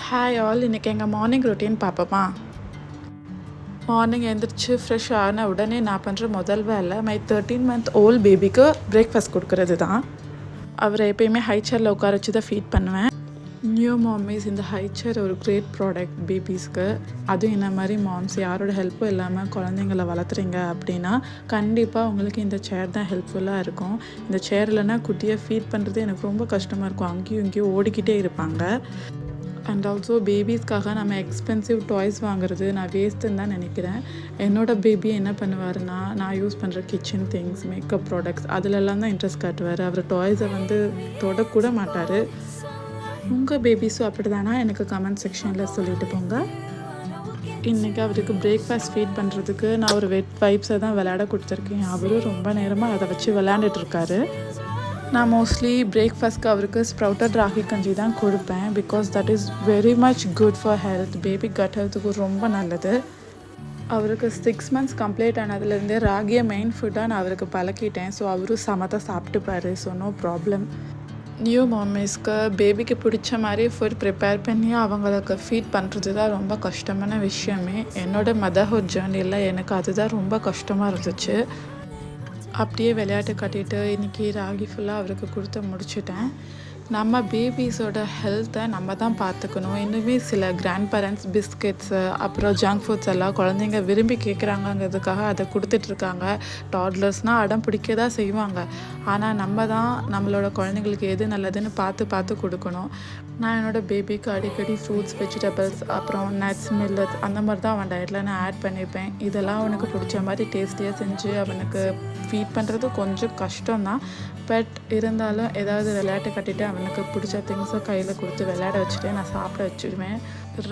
Hi all, இன்றைக்கி எங்கள் morning routine பார்ப்போமா? மார்னிங் எழுந்திரிச்சு ஃப்ரெஷ் ஆன உடனே நான் பண்ணுற முதல் வேலை மை 13 month ஓல்ட் பேபிக்கு பிரேக்ஃபாஸ்ட் கொடுக்கறது தான். அவரை எப்பயுமே ஹை சேரில் உட்கார வச்சு தான் ஃபீட் பண்ணுவேன். நியூ மாமிஸ், இந்த ஹை சேர் ஒரு கிரேட் ப்ராடக்ட் பேபிஸ்க்கு. அதுவும் இந்த மாதிரி மாம்ஸ் யாரோட ஹெல்ப்பும் இல்லாமல் குழந்தைங்கள வளர்த்துறீங்க அப்படின்னா கண்டிப்பாக உங்களுக்கு இந்த சேர் தான் ஹெல்ப்ஃபுல்லாக இருக்கும். இந்த சேர் இல்லைன்னா குட்டியை ஃபீட் பண்ணுறது எனக்கு ரொம்ப கஷ்டமாக இருக்கும். அங்கேயும் இங்கேயும் ஓடிக்கிட்டே இருப்பாங்க. அண்ட் ஆல்சோ பேபிஸ்க்காக நம்ம எக்ஸ்பென்சிவ் டாய்ஸ் வாங்குறது நான் வேஸ்ட்டுன்னு தான் நினைக்கிறேன். என்னோடய பேபி என்ன பண்ணுவாருன்னா, நான் யூஸ் பண்ணுற கிச்சன் திங்ஸ், மேக்கப் ப்ராடக்ட்ஸ் அதிலெல்லாம் தான் இன்ட்ரெஸ்ட் காட்டுவார். அவர் டாய்ஸை தொடக்கூட மாட்டார். உங்கள் பேபிஸும் அப்படி தானா? எனக்கு கமெண்ட் செக்ஷனில் சொல்லிட்டு போங்க. இன்றைக்கி அவருக்கு பிரேக்ஃபாஸ்ட் ஃபீட் பண்ணுறதுக்கு நான் ஒரு வெட் வைப்ஸை தான் விளையாட கொடுத்துருக்கேன். அவரும் ரொம்ப நேரமாக அதை வச்சு விளையாண்டுட்ருக்காரு. நான் மோஸ்ட்லி பிரேக்ஃபாஸ்ட்க்கு அவருக்கு ஸ்ப்ரவுட்டட் ராகி கஞ்சி தான் கொடுப்பேன். Because that is very much good for health. Baby gut ஹெல்த்துக்கு ரொம்ப நல்லது. அவருக்கு 6 months கம்ப்ளீட் ஆனதுலேருந்தே ராகியை மெயின் ஃபுட்டாக நான் அவருக்கு பழக்கிட்டேன். ஸோ அவரும் சமத்தை சாப்பிட்டுப்பார். So no problem. நியூ மாமிஸ்க்கு பேபிக்கு பிடிச்ச மாதிரி ஃபுட் ப்ரிப்பேர் பண்ணி அவங்களுக்கு ஃபீட் பண்ணுறது தான் ரொம்ப கஷ்டமான விஷயமே. என்னோடய மதர்ஹுட் ஜேர்னியில் எனக்கு அதுதான் ரொம்ப கஷ்டமாக இருந்துச்சு. அப்படியே விளையாட்டு காட்டிட்டு இன்றைக்கி ராகி ஃபுல்லாக அவருக்கு கொடுத்து முடிச்சுட்டேன். நம்ம பேபிஸோட ஹெல்த்தை நம்ம தான் பார்த்துக்கணும். இன்னுமே சில கிராண்ட் பேரண்ட்ஸ் பிஸ்கெட்ஸு அப்புறம் ஜங்க் ஃபுட்ஸ் எல்லாம் குழந்தைங்க விரும்பி கேட்குறாங்கங்கிறதுக்காக அதை கொடுத்துட்ருக்காங்க. டாட்லர்ஸ்னால் அடம் பிடிக்க தான் செய்வாங்க. ஆனால் நம்ம தான் நம்மளோட குழந்தைங்களுக்கு எது நல்லதுன்னு பார்த்து கொடுக்கணும். நான் என்னோடய பேபிக்கு அடிக்கடி ஃப்ரூட்ஸ், வெஜிடபிள்ஸ், அப்புறம் நட்ஸ், மில்லட்ஸ் அந்த மாதிரி தான் அவன் டயட்டில் நான் ஆட் பண்ணியிருப்பேன். இதெல்லாம் அவனுக்கு பிடிச்ச மாதிரி டேஸ்டியாக செஞ்சு அவனுக்கு ஃபீட் பண்ணுறது கொஞ்சம் கஷ்டம்தான். பட் இருந்தாலும் ஏதாவது விளையாட்டு கட்டிட்டு அவனுக்கு பிடிச்ச திங்ஸை கையில் கொடுத்து விளையாட வச்சுட்டு நான் சாப்பிட வச்சுடுவேன்.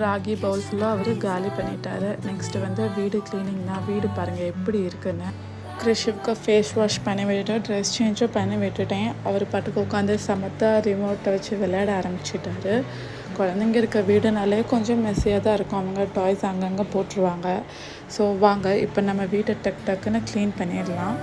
ராகி பவுல் ஃபுல்லாக அவர் காலி பண்ணிட்டாரு. நெக்ஸ்ட்டு வீடு க்ளீனிங் தான். வீடு பாருங்கள் எப்படி இருக்குன்னு. கிறிஷுவுக்கு ஃபேஸ் வாஷ் பண்ணி விட்டுட்டு ட்ரெஸ் சேஞ்சும் பண்ணி விட்டுட்டேன். அவர் பாட்டுக்கு உட்காந்து சமத்தா ரிமோட்டை வச்சு விளையாட ஆரம்பிச்சிட்டாரு. குழந்தைங்க இருக்க வீடுனாலே கொஞ்சம் மெஸ்ஸியாக தான் இருக்கும். அவங்க டாய்ஸ் அங்கங்கே போட்டுருவாங்க. ஸோ வாங்க இப்போ நம்ம வீட்டை டக்குன்னு க்ளீன் பண்ணிடலாம்.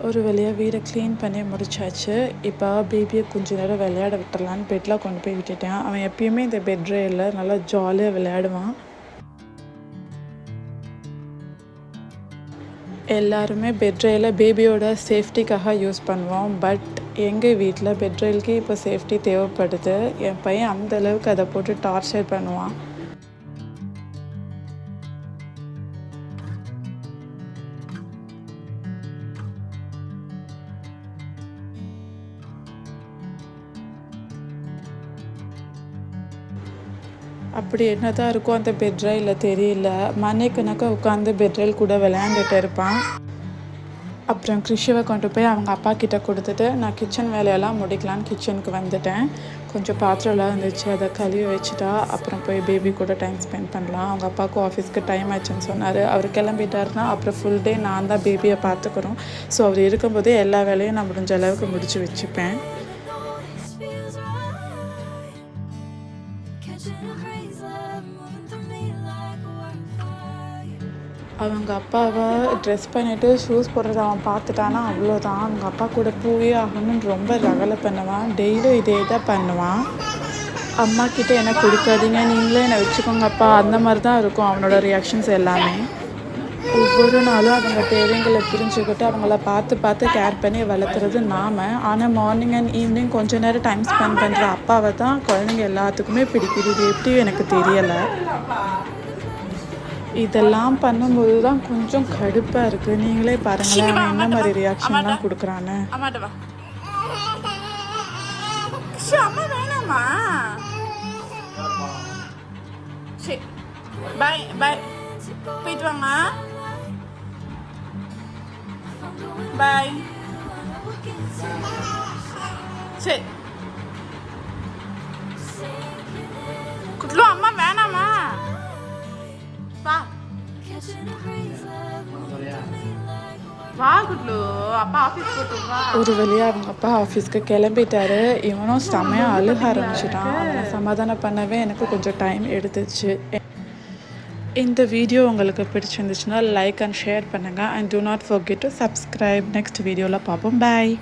ஒரு வழியாக வீடை க்ளீன் பண்ணி முடிச்சாச்சு. இப்போ பேபியை கொஞ்சம் நேரம் விளையாட விட்டுறலான்னு பெட்டில் கொண்டு போய் விட்டுட்டேன். அவன் எப்பயுமே இந்த பெட்ரேயில் நல்லா ஜாலியாக விளையாடுவான். எல்லாருமே பெட்ரேயில் பேபியோட சேஃப்டிக்காக யூஸ் பண்ணுவோம். பட் எங்கள் வீட்டில் பெட்ரேலுக்கு இப்போ சேஃப்டி தேவைப்படுது. என் பையன் அந்தளவுக்கு அதை போட்டு டார்ச்சர் பண்ணுவான். அப்படி என்ன தான் இருக்கும் அந்த பெட்ரையில் தெரியல. மணிக்கணக்காக உட்காந்து பெட்ரைல் கூட விளையாண்டுட்டு இருப்பான். அப்புறம் கிறிஷுவை கொண்டு போய் அவங்க அப்பா கிட்டே கொடுத்துட்டு நான் கிச்சன் வேலையெல்லாம் முடிக்கலான்னு கிச்சனுக்கு வந்துட்டேன். கொஞ்சம் பாத்திரம்லாம் இருந்துச்சு, அதை கழுவி வச்சுட்டா அப்புறம் போய் பேபி கூட டைம் ஸ்பெண்ட் பண்ணலாம். அவங்க அப்பாவுக்கு ஆஃபீஸ்க்கு டைம் ஆச்சுன்னு சொன்னார். அவர் கிளம்பிட்டாருன்னா அப்புறம் ஃபுல் டே நான் தான் பேபியை பார்த்துக்குறோம். ஸோ அவர் இருக்கும்போதே எல்லா வேலையும் நான் முடிஞ்ச அளவுக்கு முடித்து வச்சுப்பேன். அவங்க அப்பாவை ட்ரெஸ் பண்ணிவிட்டு ஷூஸ் போடுறத அவன் பார்த்துட்டானா அவ்வளோதான். அவங்க அப்பா கூட போயே ஆகணும்னு ரொம்ப ரகலை பண்ணுவான். டெய்லியும் இதே தான் பண்ணுவான். அம்மா கிட்டே என்னை கொடுக்காதீங்க, நீங்களே என்னை வச்சுக்கோங்கப்பா, அந்த மாதிரி தான் இருக்கும் அவனோட ரியாக்ஷன்ஸ் எல்லாமே. ஒவ்வொரு நாளும் அவங்க தேவைங்களை புரிஞ்சுக்கிட்டு அவங்கள பார்த்து கேர் பண்ணி வளர்த்துறது நாம். ஆனால் மார்னிங் அண்ட் ஈவினிங் கொஞ்சம் நேரம் டைம் ஸ்பெண்ட் பண்ணுற அப்பாவை தான் குழந்தைங்க எல்லாத்துக்குமே பிடிக்குது. இது எப்படியும் எனக்கு தெரியலை. இதெல்லாம் பண்ணும்போது தான் கொஞ்சம் கடுப்பாக இருக்குது. நீங்களே பாருங்களேன் அவன் என்ன மாதிரி ரியாக்ஷன்லாம் கொடுக்குறான்னு. போயிட்டு வாங்க. பாய். சரி குட்லு, அம்மா வேணாமா? வா வா குட்லு, அப்பா ஆஃபீஸ் போட்டு வா. ஒரு வழியாக அவங்க அப்பா ஆஃபீஸ்க்கு கிளம்பிட்டாரு. இவனும் செம்மையாக அழுக ஆரம்பிச்சிட்டான். அவனை சமாதானம் பண்ணவே எனக்கு கொஞ்சம் டைம் எடுத்துச்சு. இந்த வீடியோ உங்களுக்கு பிடிச்சிருந்துச்சுன்னா லைக் அண்ட் ஷேர் பண்ணுங்கள். And do not forget to subscribe. Next வீடியோவில் பார்ப்போம். பாய்.